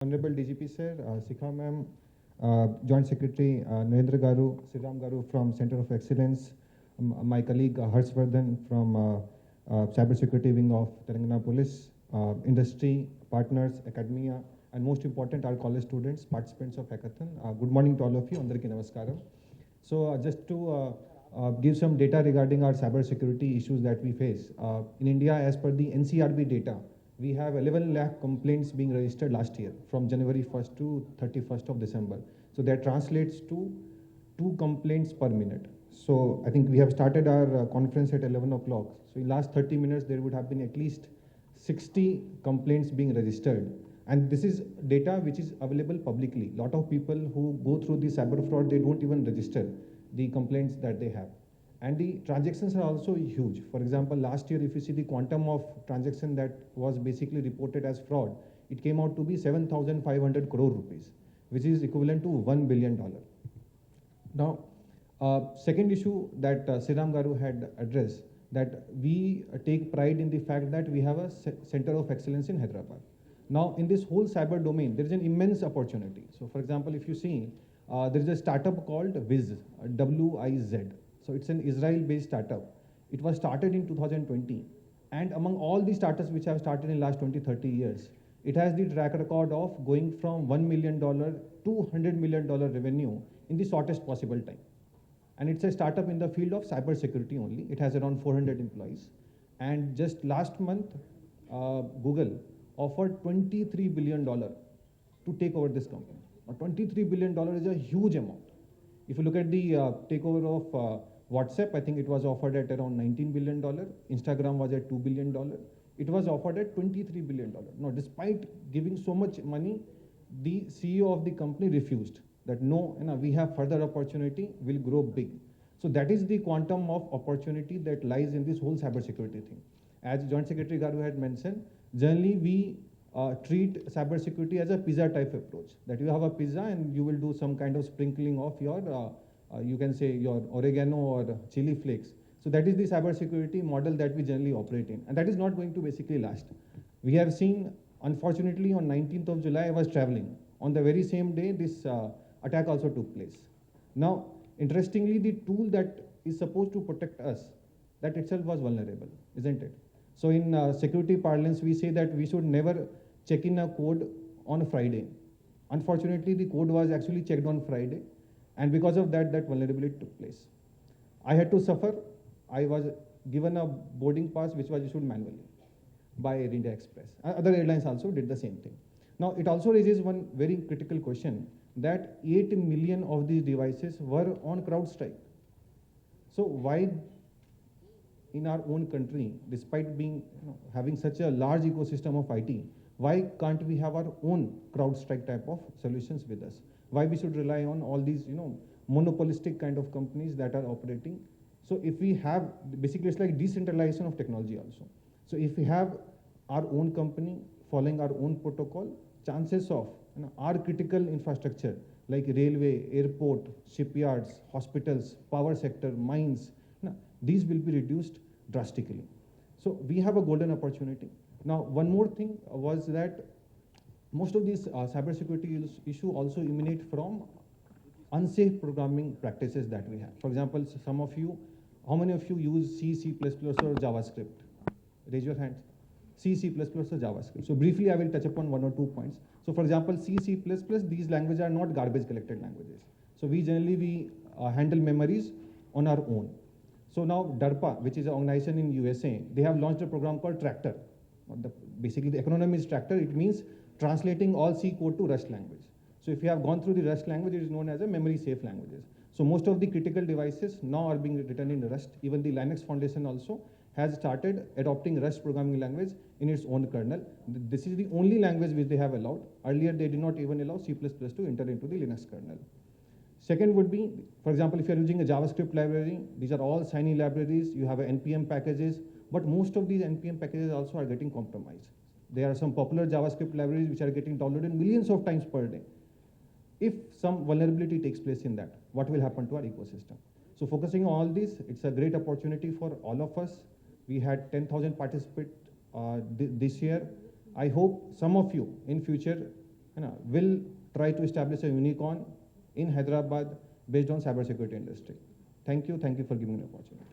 Honorable DGP Sir, Shikha Ma'am, Joint Secretary Narendra Garu, Sriram Garu from Center of Excellence, my colleague Harshvardhan from Cyber Security Wing of Telangana Police, industry, partners, academia, and most important, our college students, participants of Hackathon. Good morning to all of you. Andariki namaskaram. So just to give some data regarding our cyber security issues that we face. In India, as per the NCRB data, we have 11 lakh complaints being registered last year from January 1st to 31st of December. So that translates to 2 complaints per minute. So I think we have started our conference at 11 o'clock. So in last 30 minutes, there would have been at least 60 complaints being registered. And this is data which is available publicly. A lot of people who go through the cyber fraud, they don't even register the complaints that they have. And the transactions are also huge. For example, last year, if you see the quantum of transaction that was basically reported as fraud, it came out to be 7,500 crore rupees, which is equivalent to $1 billion. Now, second issue that Sriram Garu had addressed, that we take pride in the fact that we have a center of excellence in Hyderabad. Now, in this whole cyber domain, there is an immense opportunity. So, for example, if you see, there is a startup called Wiz, W-I-Z. So it's an Israel-based startup. It was started in 2020. And among all the startups which have started in the last 20-30 years, it has the track record of going from $1 million to $100 million revenue in the shortest possible time. And it's a startup in the field of cybersecurity only. It has around 400 employees. And just last month, Google offered $23 billion to take over this company. Now, $23 billion is a huge amount. If you look at the takeover of WhatsApp, I think it was offered at around $19 billion. Instagram was at $2 billion. It was offered at $23 billion. Now, despite giving so much money, the CEO of the company refused that no, we have further opportunity, we'll grow big. So that is the quantum of opportunity that lies in this whole cybersecurity thing. As Joint Secretary Garu had mentioned, generally we treat cybersecurity as a pizza type approach, that you have a pizza and you will do some kind of sprinkling of your you can say your oregano or chili flakes. So that is the cybersecurity model that we generally operate in. And that is not going to basically last. We have seen, unfortunately, on 19th of July, I was traveling. On the very same day, this attack also took place. Now, interestingly, the tool that is supposed to protect us, that itself was vulnerable, isn't it? So in security parlance, we say that we should never check in a code on a Friday. Unfortunately, the code was actually checked on Friday. And because of that, that vulnerability took place. I had to suffer. I was given a boarding pass which was issued manually by Air India Express. Other airlines also did the same thing. Now, it also raises one very critical question that 8 million of these devices were on CrowdStrike. So why in our own country, despite being having such a large ecosystem of IT, why can't we have our own CrowdStrike type of solutions with us? Why we should rely on all these, monopolistic kind of companies that are operating? So if we have, basically it's like decentralization of technology also. So if we have our own company following our own protocol, chances of our critical infrastructure like railway, airport, shipyards, hospitals, power sector, mines, these will be reduced drastically. So we have a golden opportunity. Now, one more thing was that most of these cybersecurity issues also emanate from unsafe programming practices that we have. For example, some of you, how many of you use C, C++ or JavaScript? Raise your hands. C, C++ or JavaScript. So briefly, I will touch upon 1 or 2 points. So for example, C, C++, these languages are not garbage collected languages. So we generally handle memories on our own. So now DARPA, which is an organization in USA, they have launched a program called Tractor. Basically, the acronym is Tractor. It means translating all C code to Rust language. So if you have gone through the Rust language, it is known as a memory safe languages. So most of the critical devices now are being written in Rust. Even the Linux Foundation also has started adopting Rust programming language in its own kernel. This is the only language which they have allowed. Earlier, they did not even allow C++ to enter into the Linux kernel. Second would be, for example, if you are using a JavaScript library, these are all shiny libraries. You have NPM packages, but most of these NPM packages also are getting compromised. There are some popular JavaScript libraries which are getting downloaded millions of times per day. If some vulnerability takes place in that, what will happen to our ecosystem? So focusing on all this, it's a great opportunity for all of us. We had 10,000 participants this year. I hope some of you in future will try to establish a unicorn in Hyderabad based on cybersecurity industry. Thank you for giving me the opportunity.